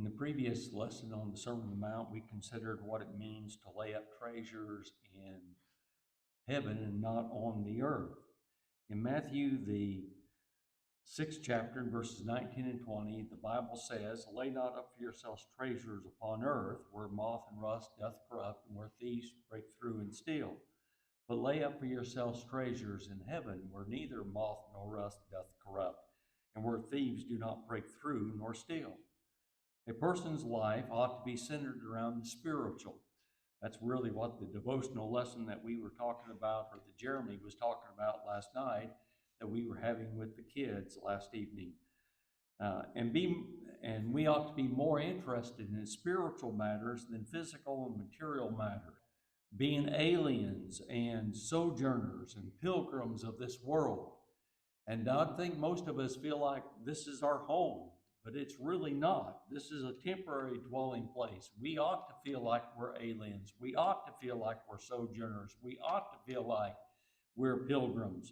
In the previous lesson on the Sermon on the Mount, we considered what it means to lay up treasures in heaven and not on the earth. In Matthew, the 6th chapter, in verses 19 and 20, the Bible says, "Lay not up for yourselves treasures upon earth, where moth and rust doth corrupt, and where thieves break through and steal. But lay up for yourselves treasures in heaven, where neither moth nor rust doth corrupt, and where thieves do not break through nor steal." A person's life ought to be centered around the spiritual. That's really what the devotional lesson that we were talking about, or that Jeremy was talking about last night, that we were having with the kids last evening. And we ought to be more interested in spiritual matters than physical and material matters. Being aliens and sojourners and pilgrims of this world. And I think most of us feel like this is our home, but it's really not. This is a temporary dwelling place. We ought to feel like we're aliens. We ought to feel like we're sojourners. We ought to feel like we're pilgrims.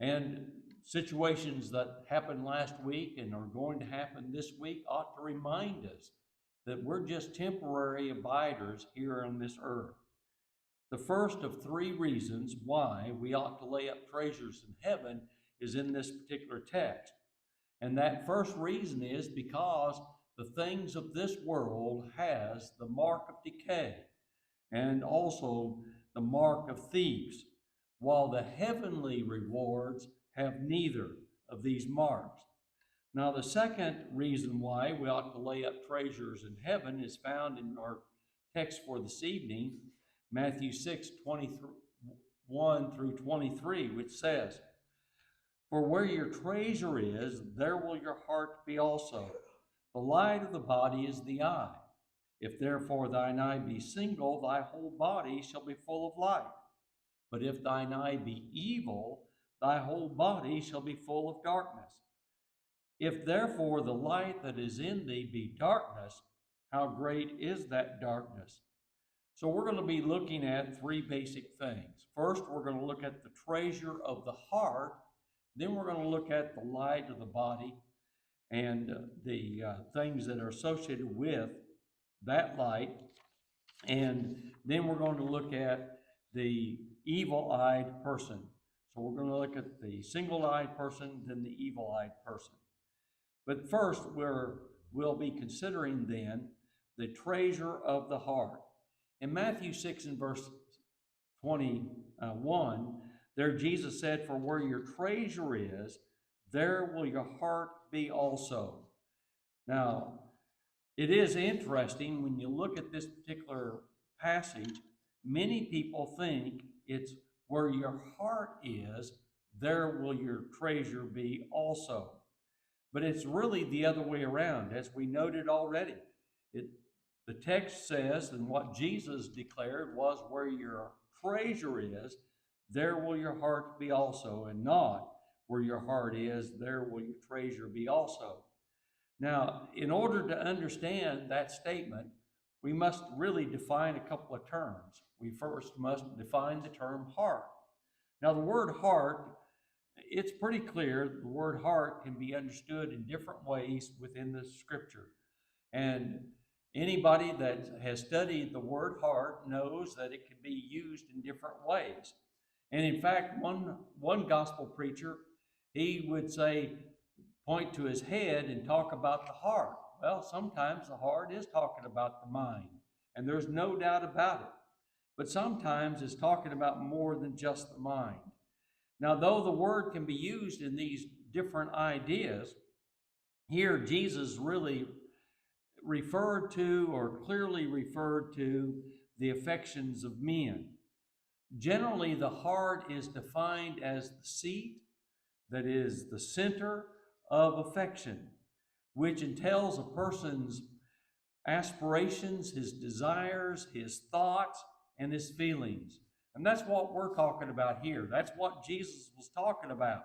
And situations that happened last week and are going to happen this week ought to remind us that we're just temporary abiders here on this earth. The first of three reasons why we ought to lay up treasures in heaven is in this particular text. And that first reason is because the things of this world has the mark of decay and also the mark of thieves, while the heavenly rewards have neither of these marks. Now, the second reason why we ought to lay up treasures in heaven is found in our text for this evening, Matthew 6:21 through 23, which says, "For where your treasure is, there will your heart be also. The light of the body is the eye. If therefore thine eye be single, thy whole body shall be full of light. But if thine eye be evil, thy whole body shall be full of darkness. If therefore the light that is in thee be darkness, how great is that darkness?" So we're going to be looking at three basic things. First, we're going to look at the treasure of the heart. Then we're going to look at the light of the body and the things that are associated with that light. And then we're going to look at the evil-eyed person. So we're going to look at the single-eyed person, then the evil-eyed person. But first, we'll be considering then the treasure of the heart. In Matthew 6 and verse 21, there Jesus said, "For where your treasure is, there will your heart be also." Now, it is interesting when you look at this particular passage, many people think it's where your heart is, there will your treasure be also. But it's really the other way around, as we noted already. The text says, and what Jesus declared was, where your treasure is, there will your heart be also, and not where your heart is, there will your treasure be also. Now, in order to understand that statement, we must really define a couple of terms. We first must define the term heart. Now, the word heart, it's pretty clear the word heart can be understood in different ways within the scripture. And anybody that has studied the word heart knows that it can be used in different ways. And in fact, one gospel preacher, he would say, point to his head and talk about the heart. Well, sometimes the heart is talking about the mind, and there's no doubt about it. But sometimes it's talking about more than just the mind. Now, though the word can be used in these different ideas, here Jesus really referred to, or clearly referred to, the affections of men. Generally, the heart is defined as the seat, that is the center of affection, which entails a person's aspirations, his desires, his thoughts, and his feelings. And that's what we're talking about here. That's what Jesus was talking about.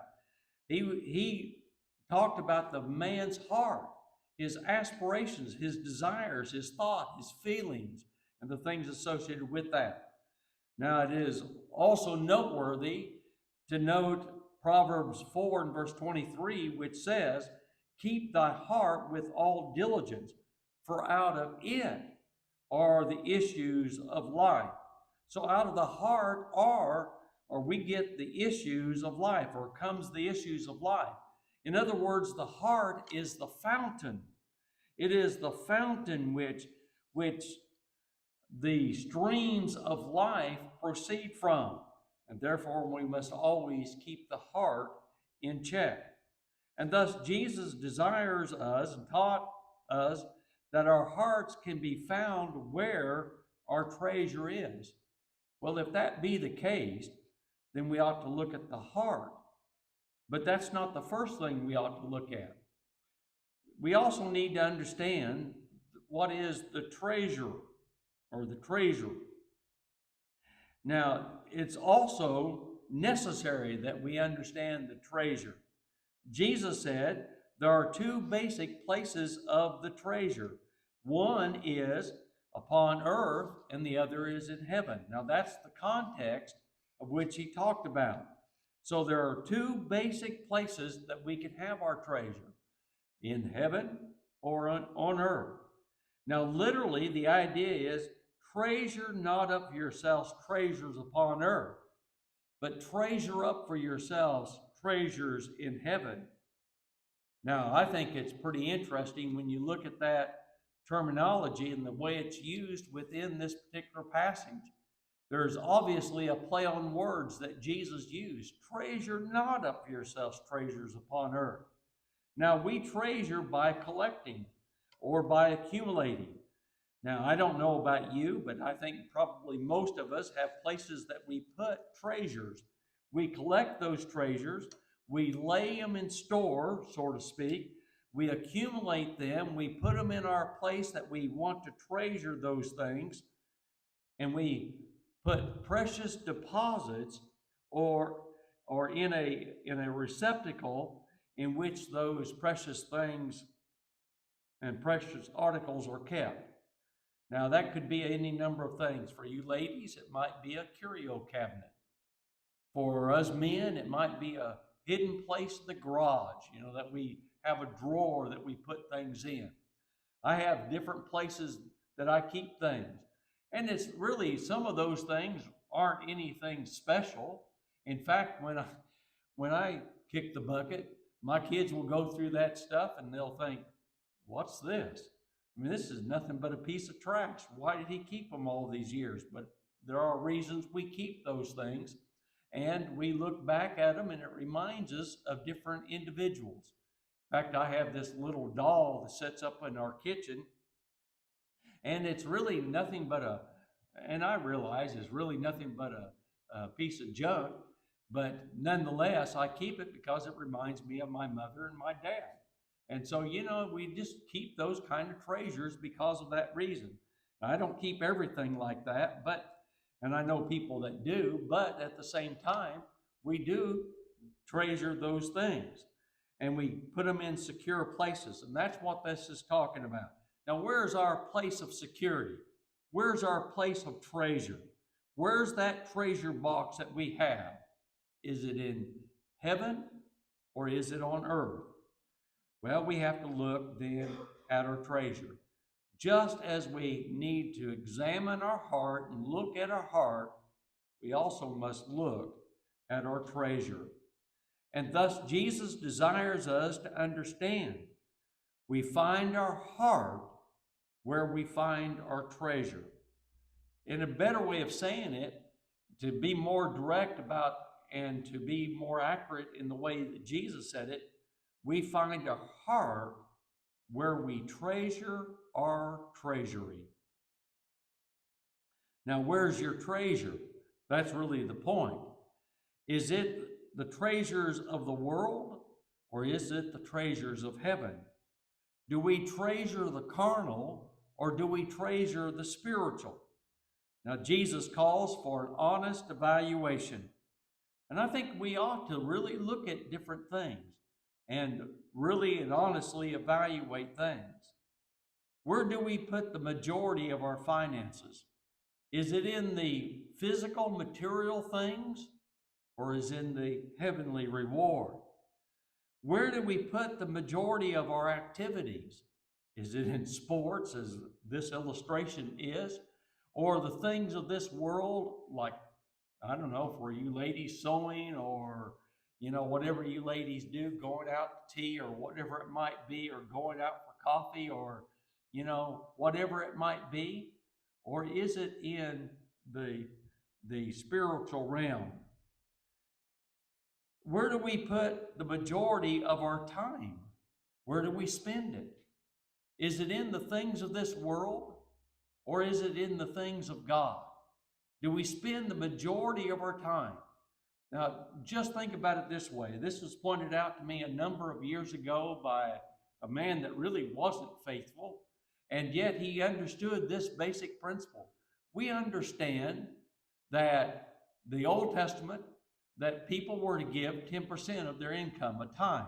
He talked about the man's heart, his aspirations, his desires, his thought, his feelings, and the things associated with that. Now, it is also noteworthy to note Proverbs 4 and verse 23, which says, "Keep thy heart with all diligence, for out of it are the issues of life. So out of the heart or we get the issues of life, or comes the issues of life. In other words, the heart is the fountain. It is the fountain which the streams of life proceed from. And therefore, we must always keep the heart in check. And thus, Jesus desires us and taught us that our hearts can be found where our treasure is. Well, if that be the case, then we ought to look at the heart. But that's not the first thing we ought to look at. We also need to understand what is the treasure or the treasure. Now, it's also necessary that we understand the treasure. Jesus said there are two basic places of the treasure. One is upon earth and the other is in heaven. Now, that's the context of which he talked about. So there are two basic places that we can have our treasure, in heaven or on earth. Now, literally, the idea is treasure not up yourselves treasures upon earth, but treasure up for yourselves treasures in heaven. Now, I think it's pretty interesting when you look at that terminology and the way it's used within this particular passage. There's obviously a play on words that Jesus used. Treasure not up yourselves treasures upon earth. Now, we treasure by collecting or by accumulating. Now, I don't know about you, but I think probably most of us have places that we put treasures. We collect those treasures. We lay them in store, so to speak. We accumulate them. We put them in our place that we want to treasure those things. And we put precious deposits or in a receptacle in which those precious things and precious articles are kept. Now, that could be any number of things. For you ladies, it might be a curio cabinet. For us men, it might be a hidden place in the garage, that we have a drawer that we put things in. I have different places that I keep things. And it's really, some of those things aren't anything special. In fact, when I kick the bucket, my kids will go through that stuff and they'll think, what's this? I mean, this is nothing but a piece of trash. Why did he keep them all these years? But there are reasons we keep those things. And we look back at them and it reminds us of different individuals. In fact, I have this little doll that sits up in our kitchen. And it's really nothing but and I realize it's really nothing but a piece of junk. But nonetheless, I keep it because it reminds me of my mother and my dad. And so, we just keep those kind of treasures because of that reason. Now, I don't keep everything like that, and I know people that do, but at the same time, we do treasure those things. And we put them in secure places. And that's what this is talking about. Now, where's our place of security? Where's our place of treasure? Where's that treasure box that we have? Is it in heaven or is it on earth? Well, we have to look then at our treasure. Just as we need to examine our heart and look at our heart, we also must look at our treasure. And thus Jesus desires us to understand. We find our heart where we find our treasure. In a better way of saying it, to be more direct about and to be more accurate in the way that Jesus said it, we find a heart where we treasure our treasury. Now, where's your treasure? That's really the point. Is it the treasures of the world or is it the treasures of heaven? Do we treasure the carnal or do we treasure the spiritual? Now, Jesus calls for an honest evaluation. And I think we ought to really look at different things and really and honestly evaluate things. Where do we put the majority of our finances? Is it in the physical, material things or is it in the heavenly reward? Where do we put the majority of our activities? Is it in sports, as this illustration is? Or the things of this world, like, I don't know, for you ladies sewing, or, whatever you ladies do, going out to tea or whatever it might be, or going out for coffee, or, whatever it might be? Or is it in the spiritual realm? Where do we put the majority of our time? Where do we spend it? Is it in the things of this world, or is it in the things of God? Do we spend the majority of our time? Now, just think about it this way. This was pointed out to me a number of years ago by a man that really wasn't faithful, and yet he understood this basic principle. We understand that the Old Testament, that people were to give 10% of their income, a tithe.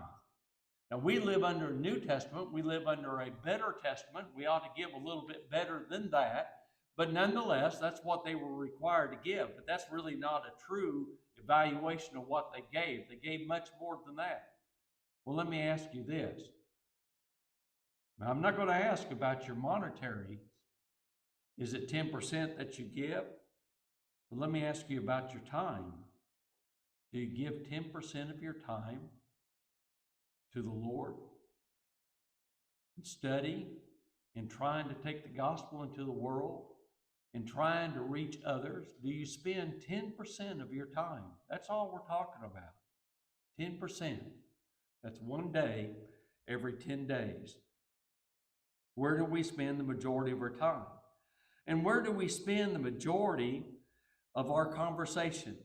Now, we live under a New Testament. We live under a better testament. We ought to give a little bit better than that. But nonetheless, that's what they were required to give. But that's really not a true evaluation of what they gave. They gave much more than that. Well, let me ask you this. Now, I'm not going to ask about your monetary. Is it 10% that you give? But let me ask you about your time. Do you give 10% of your time to the Lord? And study and trying to take the gospel into the world and trying to reach others? Do you spend 10% of your time? That's all we're talking about. 10%. That's one day every 10 days. Where do we spend the majority of our time? And where do we spend the majority of our conversation?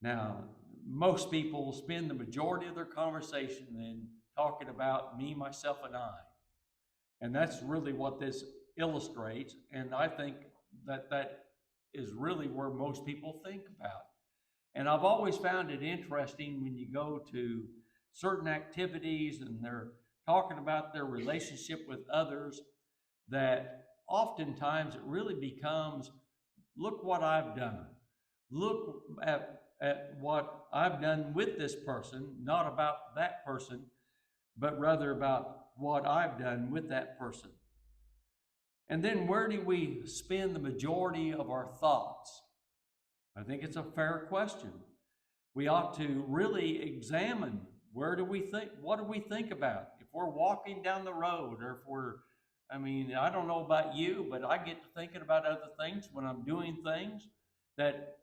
Now, most people spend the majority of their conversation in talking about me, myself, and I. And that's really what this illustrates. And I think that is really where most people think about. And I've always found it interesting when you go to certain activities and they're talking about their relationship with others, that oftentimes it really becomes, look what I've done. Look at what I've done with this person, not about that person, but rather about what I've done with that person. And then where do we spend the majority of our thoughts? I think it's a fair question. We ought to really examine, where do we think, what do we think about? If we're walking down the road, or if I don't know about you, but I get to thinking about other things when I'm doing things that,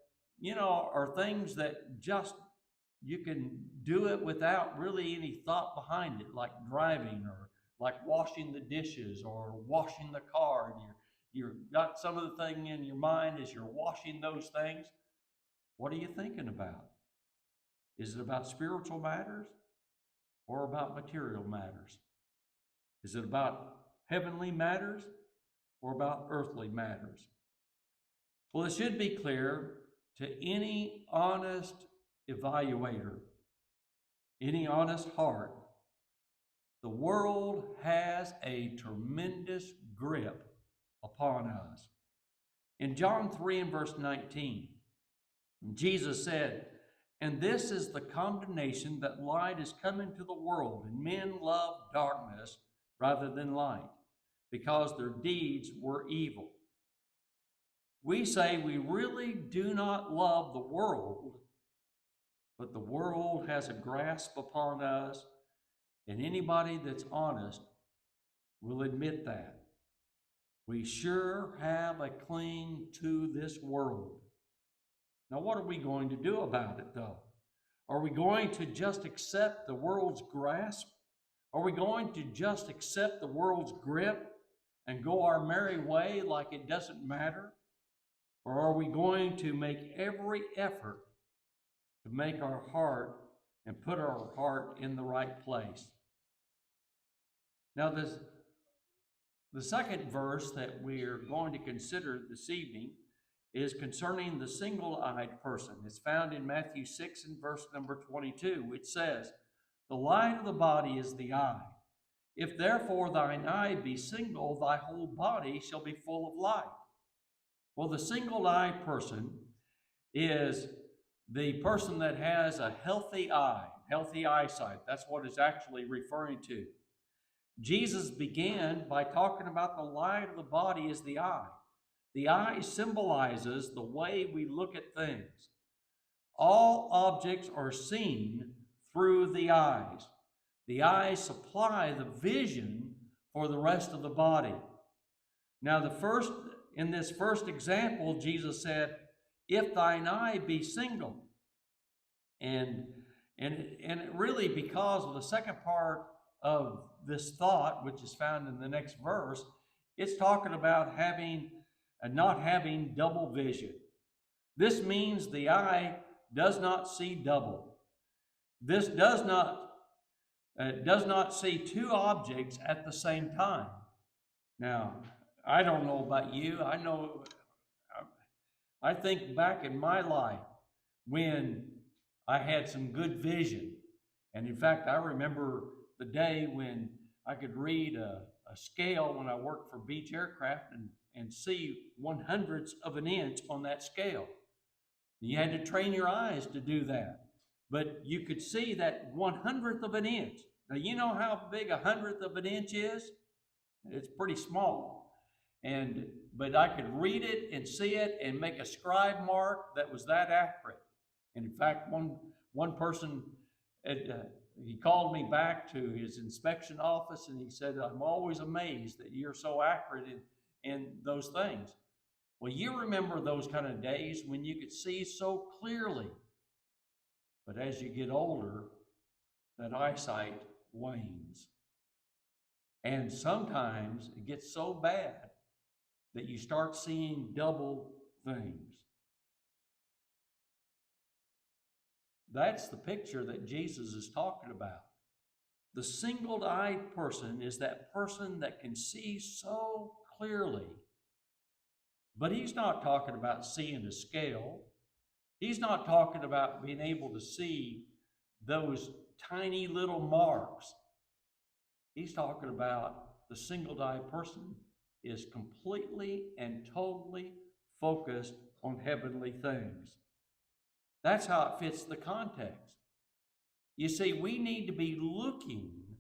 are things that just, you can do it without really any thought behind it, like driving, or like washing the dishes, or washing the car, and you've got some of the thing in your mind as you're washing those things. What are you thinking about? Is it about spiritual matters or about material matters? Is it about heavenly matters or about earthly matters? Well, it should be clear to any honest evaluator, any honest heart, the world has a tremendous grip upon us. In John 3 and verse 19, Jesus said, "And this is the condemnation, that light is come into the world, and men love darkness rather than light, because their deeds were evil." We say we really do not love the world, but the world has a grasp upon us, and anybody that's honest will admit that. We sure have a cling to this world. Now, what are we going to do about it, though? Are we going to just accept the world's grasp? Are we going to just accept the world's grip and go our merry way like it doesn't matter? Or are we going to make every effort to make our heart and put our heart in the right place? Now, the second verse that we're going to consider this evening is concerning the single-eyed person. It's found in Matthew 6 and verse number 22, which says, "The light of the body is the eye. If therefore thine eye be single, thy whole body shall be full of light." Well, the single-eyed person is the person that has a healthy eye, healthy eyesight. That's what it's actually referring to. Jesus began by talking about the light of the body is the eye. The eye symbolizes the way we look at things. All objects are seen through the eyes. The eyes supply the vision for the rest of the body. Now, in this first example, Jesus said, "If thine eye be single," and it really, because of the second part of this thought, which is found in the next verse, it's talking about having and not having double vision. This means the eye does not see double. This does not see two objects at the same time. Now, I don't know about you. I think back in my life when I had some good vision. And in fact, I remember the day when I could read a scale when I worked for Beech Aircraft and see 1/100th of an inch on that scale. You had to train your eyes to do that. But you could see that 1/100th of an inch. Now, you know how big 1/100th of an inch is? It's pretty small. But I could read it and see it and make a scribe mark that was that accurate. And in fact, one person, he called me back to his inspection office and he said, "I'm always amazed that you're so accurate in those things." Well, you remember those kind of days when you could see so clearly. But as you get older, that eyesight wanes. And sometimes it gets so bad that you start seeing double things. That's the picture that Jesus is talking about. The single-eyed person is that person that can see so clearly. But he's not talking about seeing a scale. He's not talking about being able to see those tiny little marks. He's talking about the single-eyed person is completely and totally focused on heavenly things. That's how it fits the context. You see, we need to be looking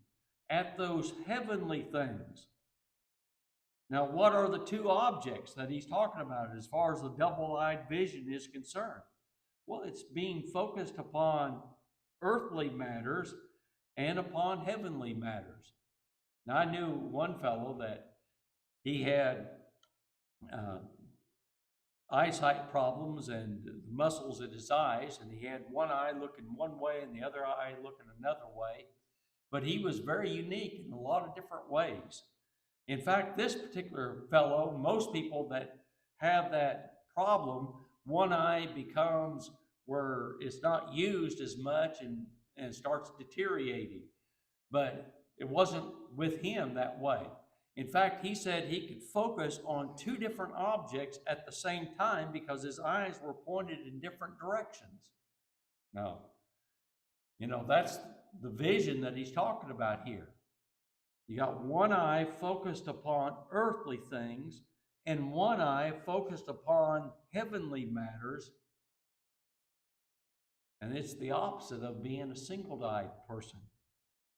at those heavenly things. Now, what are the two objects that he's talking about as far as the double-eyed vision is concerned? Well, it's being focused upon earthly matters and upon heavenly matters. Now, I knew one fellow that he had eyesight problems and muscles in his eyes, and he had one eye looking one way and the other eye looking another way. But he was very unique in a lot of different ways. In fact, this particular fellow, most people that have that problem, one eye becomes where it's not used as much and starts deteriorating. But it wasn't with him that way. In fact, he said he could focus on two different objects at the same time because his eyes were pointed in different directions. Now, that's the vision that he's talking about here. You got one eye focused upon earthly things and one eye focused upon heavenly matters. And it's the opposite of being a single-eyed person.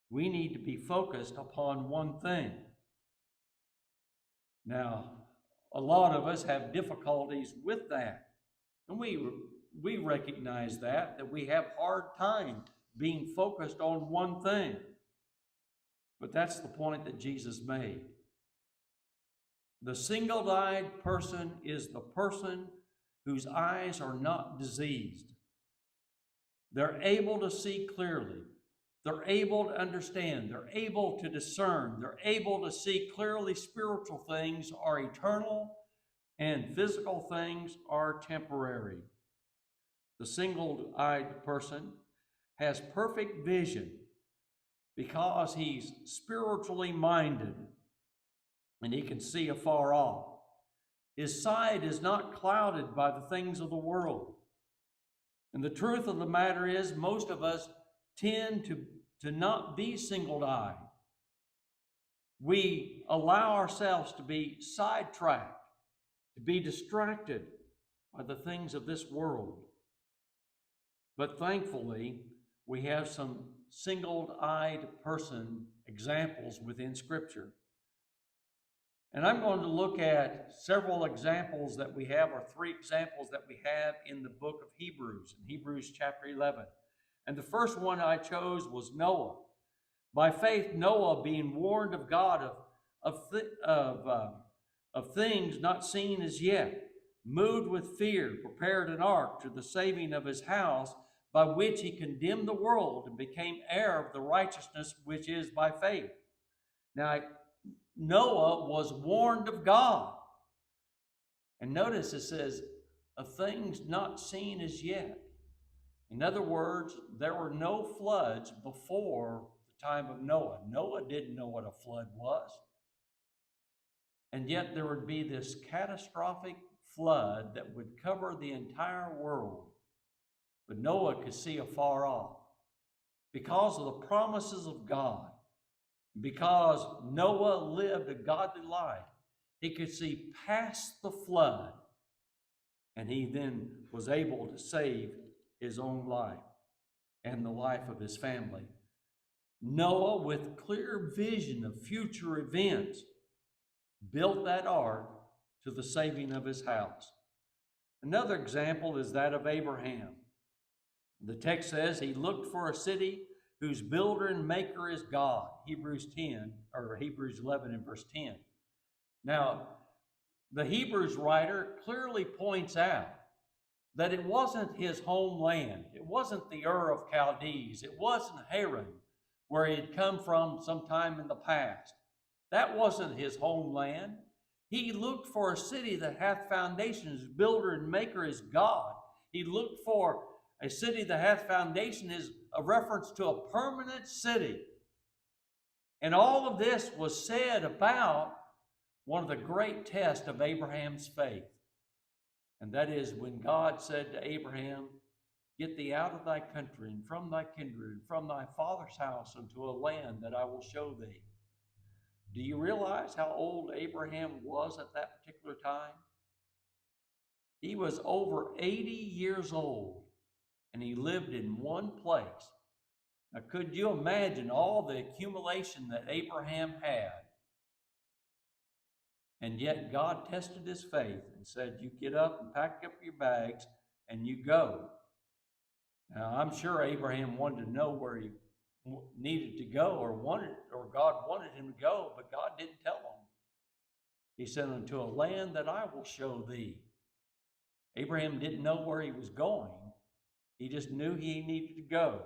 We need to be focused upon one thing. Now, a lot of us have difficulties with that. And we recognize that we have hard time being focused on one thing. But that's the point that Jesus made. The single-eyed person is the person whose eyes are not diseased. They're able to see clearly. They're able to understand. They're able to discern. They're able to see clearly spiritual things are eternal and physical things are temporary. The single-eyed person has perfect vision because he's spiritually minded and he can see afar off. His sight is not clouded by the things of the world. And the truth of the matter is, most of us tend to not be single-eyed. We allow ourselves to be sidetracked, to be distracted by the things of this world. But thankfully, we have some single-eyed person examples within Scripture. And I'm going to look at several examples that we have, or 3 examples that we have in the book of Hebrews, in Hebrews chapter 11. And the first one I chose was Noah. By faith, Noah, being warned of God of things not seen as yet, moved with fear, prepared an ark to the saving of his house, by which he condemned the world and became heir of the righteousness which is by faith. Now, Noah was warned of God. And notice it says, of things not seen as yet. In other words, there were no floods before the time of Noah. Noah didn't know what a flood was. And yet there would be this catastrophic flood that would cover the entire world. But Noah could see afar off. Because of the promises of God, because Noah lived a godly life, he could see past the flood, and he then was able to save his own life and the life of his family. Noah, with clear vision of future events, built that ark to the saving of his house. Another example is that of Abraham. The text says he looked for a city whose builder and maker is God. Hebrews 11 and verse 10. Now, the Hebrews writer clearly points out that it wasn't his homeland. It wasn't the Ur of Chaldees. It wasn't Haran, where he had come from sometime in the past. That wasn't his homeland. He looked for a city that hath foundations, builder and maker is God. He looked for a city that hath foundation is a reference to a permanent city. And all of this was said about one of the great tests of Abraham's faith. And that is when God said to Abraham, get thee out of thy country and from thy kindred and from thy father's house unto a land that I will show thee. Do you realize how old Abraham was at that particular time? He was over 80 years old, and he lived in one place. Now, could you imagine all the accumulation that Abraham had? And yet God tested his faith and said, you get up and pack up your bags and you go. Now, I'm sure Abraham wanted to know where he needed to go, or God wanted him to go, but God didn't tell him. He said, unto a land that I will show thee. Abraham didn't know where he was going. He just knew he needed to go.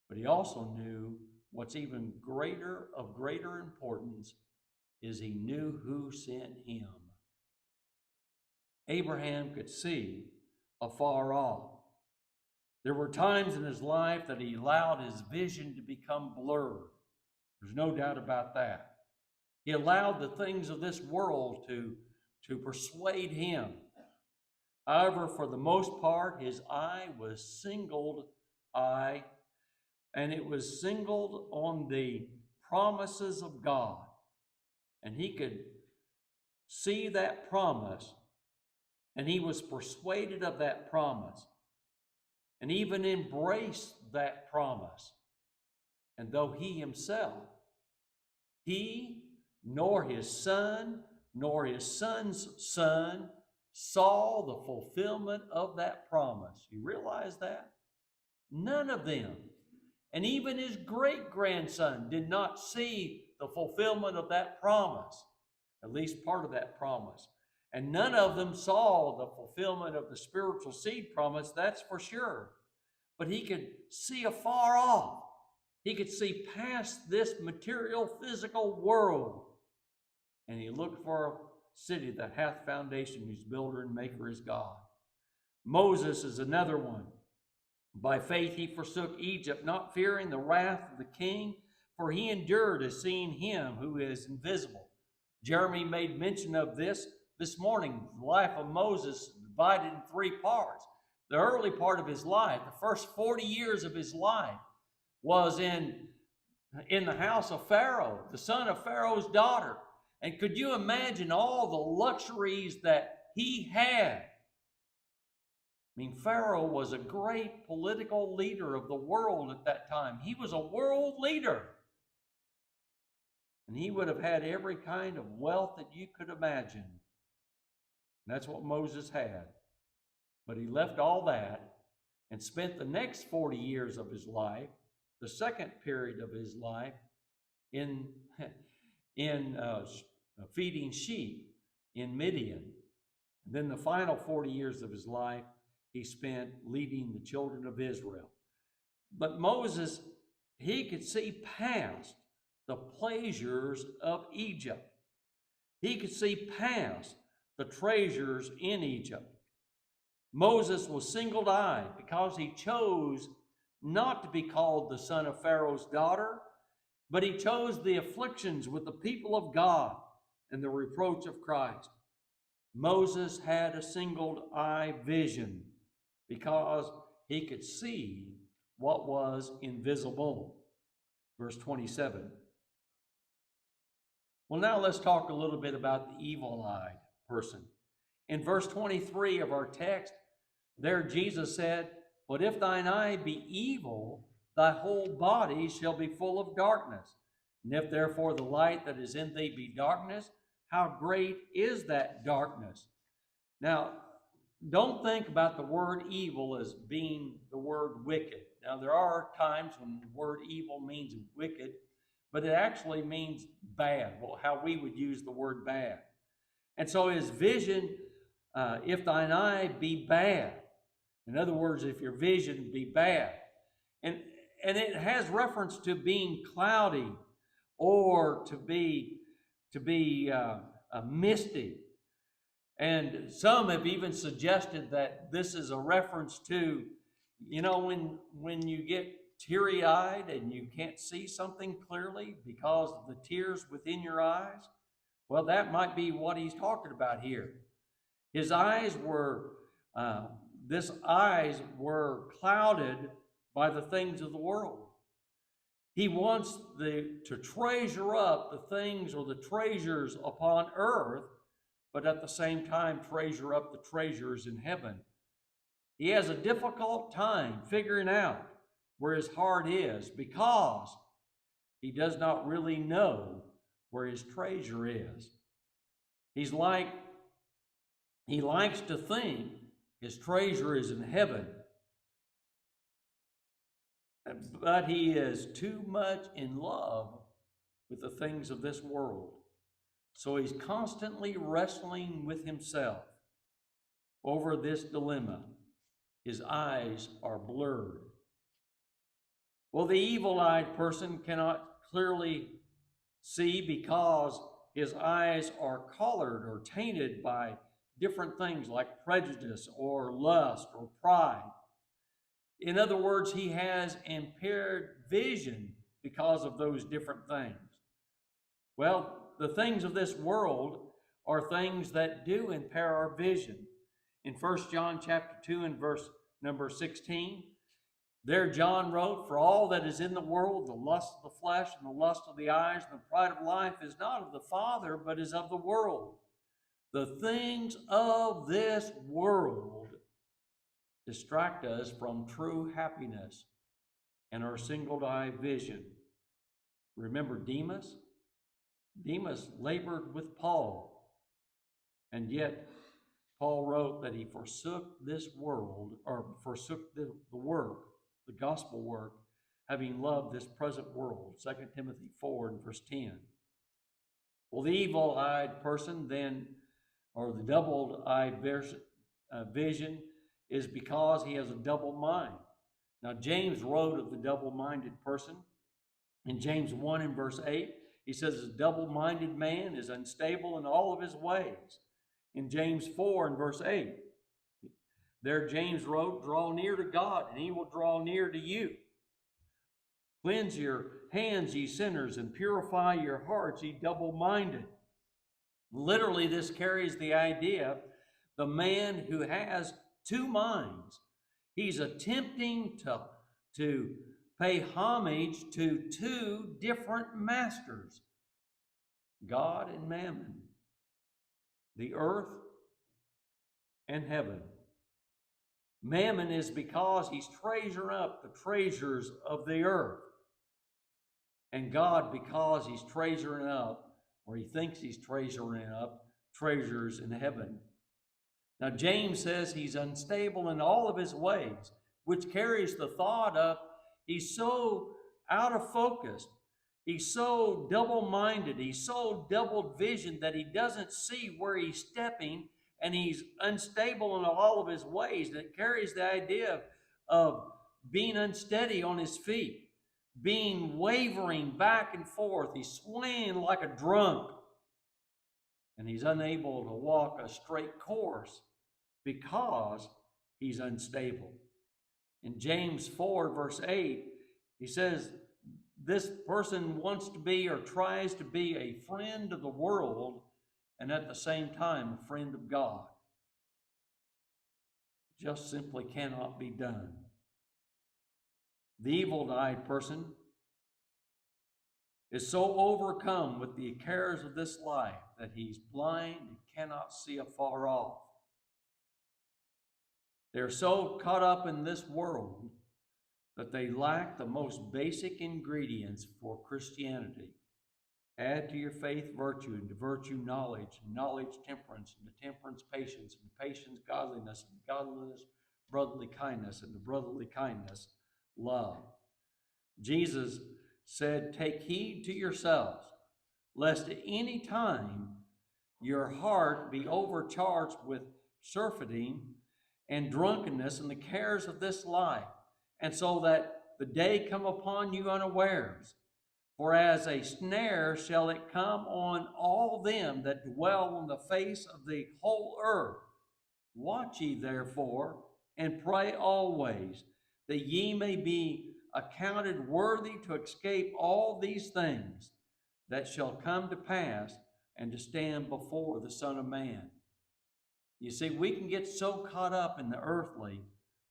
But he also knew what's even greater importance is he knew who sent him. Abraham could see afar off. There were times in his life that he allowed his vision to become blurred. There's no doubt about that. He allowed the things of this world to persuade him. However, for the most part, his eye was singled eye, and it was singled on the promises of God. And he could see that promise, and he was persuaded of that promise, and even embraced that promise. And though he himself, he nor his son, nor his son's son, saw the fulfillment of that promise. You realize that? None of them. And even his great-grandson did not see the fulfillment of that promise, at least part of that promise. And none of them saw the fulfillment of the spiritual seed promise, that's for sure. But he could see afar off. He could see past this material, physical world. And he looked for a city that hath foundation, whose builder and maker is God. Moses is another one. By faith he forsook Egypt, not fearing the wrath of the king, for he endured as seeing him who is invisible. Jeremy made mention of this morning. The life of Moses divided in 3 parts. The early part of his life, the first 40 years of his life, was in the house of Pharaoh, the son of Pharaoh's daughter. And could you imagine all the luxuries that he had? I mean, Pharaoh was a great political leader of the world at that time. He was a world leader. And he would have had every kind of wealth that you could imagine. And that's what Moses had. But he left all that and spent the next 40 years of his life, the second period of his life, in, in feeding sheep in Midian. And then the final 40 years of his life, he spent leading the children of Israel. But Moses, he could see past the pleasures of Egypt. He could see past the treasures in Egypt. Moses was single-eyed because he chose not to be called the son of Pharaoh's daughter, but he chose the afflictions with the people of God and the reproach of Christ. Moses had a single-eye vision because he could see what was invisible. Verse 27. Well, now let's talk a little bit about the evil-eyed person. In verse 23 of our text, there Jesus said, "But if thine eye be evil, thy whole body shall be full of darkness. And if therefore the light that is in thee be darkness, how great is that darkness?" Now, don't think about the word evil as being the word wicked. Now, there are times when the word evil means wicked, but it actually means bad, well, how we would use the word bad. And so his vision, if thine eye be bad, in other words, if your vision be bad, and it has reference to being cloudy or to be misty. And some have even suggested that this is a reference to, you know, when you get teary-eyed and you can't see something clearly because of the tears within your eyes. Well, that might be what he's talking about here. His eyes were, eyes were clouded by the things of the world. He wants to treasure up the things or the treasures upon earth, but at the same time treasure up the treasures in heaven. He has a difficult time figuring out where his heart is because he does not really know where his treasure is. He likes to think his treasure is in heaven, but he is too much in love with the things of this world. So he's constantly wrestling with himself over this dilemma. His eyes are blurred. Well, the evil-eyed person cannot clearly see because his eyes are colored or tainted by different things like prejudice or lust or pride. In other words, he has impaired vision because of those different things. Well, the things of this world are things that do impair our vision. In 1 John chapter 2 and verse number 16, there John wrote, "For all that is in the world, the lust of the flesh and the lust of the eyes and the pride of life is not of the Father, but is of the world. The things of this world distract us from true happiness and our single-eye vision." Remember Demas? Demas labored with Paul, and yet Paul wrote that he forsook this world, or forsook the work, the gospel work, having loved this present world. 2 Timothy 4 and verse 10. Well, the evil-eyed person then, or the double-eyed vision, is because he has a double mind. Now, James wrote of the double-minded person. In James 1 and verse 8, he says, "A double-minded man is unstable in all of his ways." In James 4 and verse 8, there James wrote, "Draw near to God, and he will draw near to you. Cleanse your hands, ye sinners, and purify your hearts, ye double-minded." Literally, this carries the idea, the man who has two minds, he's attempting to pay homage to two different masters, God and Mammon, the earth and heaven. Mammon is because he's treasuring up the treasures of the earth. And God, because he's treasuring up, or he thinks he's treasuring up, treasures in heaven. Now, James says he's unstable in all of his ways, which carries the thought of he's so out of focus. He's so double-minded. He's so double-visioned that he doesn't see where he's stepping, and he's unstable in all of his ways. And it carries the idea of being unsteady on his feet, being wavering back and forth. He's swaying like a drunk, and he's unable to walk a straight course because he's unstable. In James 4, verse 8, he says, this person wants to be or tries to be a friend of the world and at the same time a friend of God. Just simply cannot be done. The evil-eyed person is so overcome with the cares of this life that he's blind and cannot see afar off. They're so caught up in this world that they lack the most basic ingredients for Christianity. Add to your faith virtue, and to virtue knowledge, and knowledge temperance, and to temperance patience, and to patience godliness, and to godliness brotherly kindness, and to brotherly kindness love. Jesus said, take heed to yourselves, lest at any time your heart be overcharged with surfeiting and drunkenness and the cares of this life, and so that the day come upon you unawares. For as a snare shall it come on all them that dwell on the face of the whole earth. Watch ye therefore, and pray always, that ye may be accounted worthy to escape all these things that shall come to pass, and to stand before the Son of Man. You see, we can get so caught up in the earthly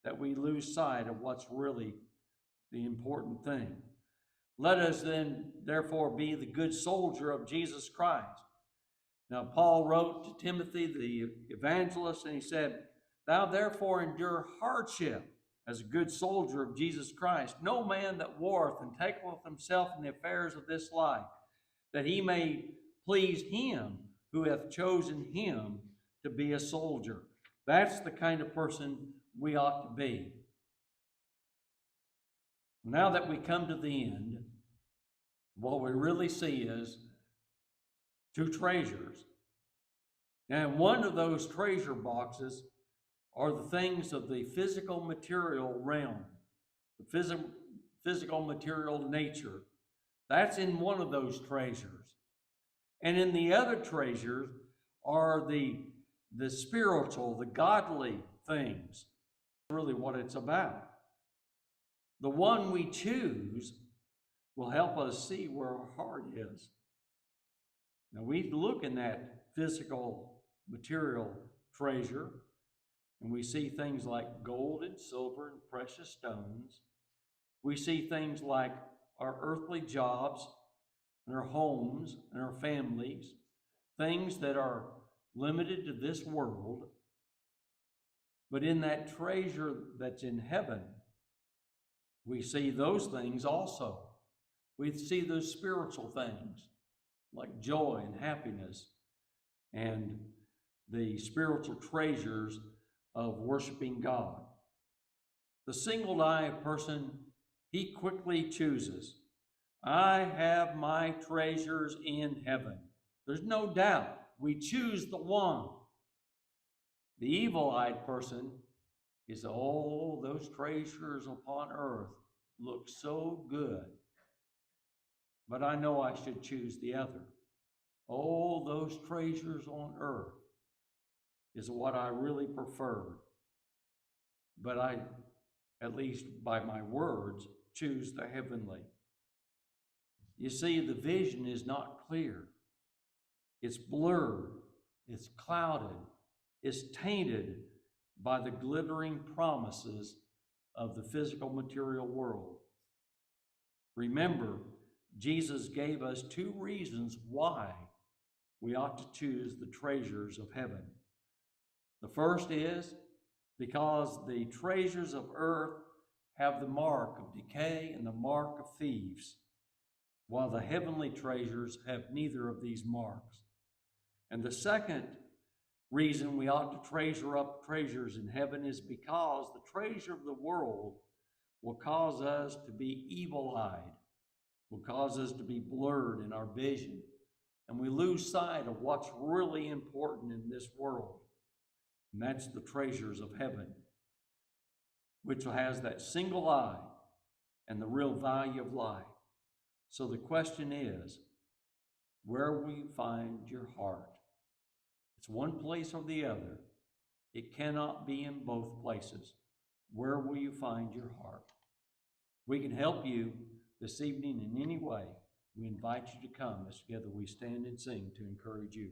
that we lose sight of what's really the important thing. Let us then, therefore, be the good soldier of Jesus Christ. Now, Paul wrote to Timothy, the evangelist, and he said, thou therefore endure hardship as a good soldier of Jesus Christ. No man that warreth and taketh himself in the affairs of this life, that he may please him who hath chosen him to be a soldier. That's the kind of person we ought to be. Now that we come to the end, what we really see is two treasures. And one of those treasure boxes are the things of the physical material realm, the physical material nature. That's in one of those treasures. And in the other treasures are the spiritual, the godly things. Really what it's about. The one we choose will help us see where our heart is. Now we look in that physical material treasure and we see things like gold and silver and precious stones. We see things like our earthly jobs and our homes and our families, things that are limited to this world. But in that treasure that's in heaven, we see those things also. We see those spiritual things like joy and happiness and the spiritual treasures of worshiping God. The single-eyed person, he quickly chooses, I have my treasures in heaven. There's no doubt. We choose the one. The evil-eyed person is, oh, those treasures upon earth look so good, but I know I should choose the other. Oh, those treasures on earth is what I really prefer, but I, at least by my words, choose the heavenly. You see, the vision is not clear. It's blurred, it's clouded, it's tainted by the glittering promises of the physical material world. Remember, Jesus gave us two reasons why we ought to choose the treasures of heaven. The first is because the treasures of earth have the mark of decay and the mark of thieves, while the heavenly treasures have neither of these marks. And the second reason we ought to treasure up treasures in heaven is because the treasure of the world will cause us to be evil-eyed, will cause us to be blurred in our vision, and we lose sight of what's really important in this world. And that's the treasures of heaven, which has that single eye and the real value of life. So the question is, where will you find your heart? It's one place or the other. It cannot be in both places. Where will you find your heart? We can help you this evening in any way. We invite you to come as together we stand and sing to encourage you.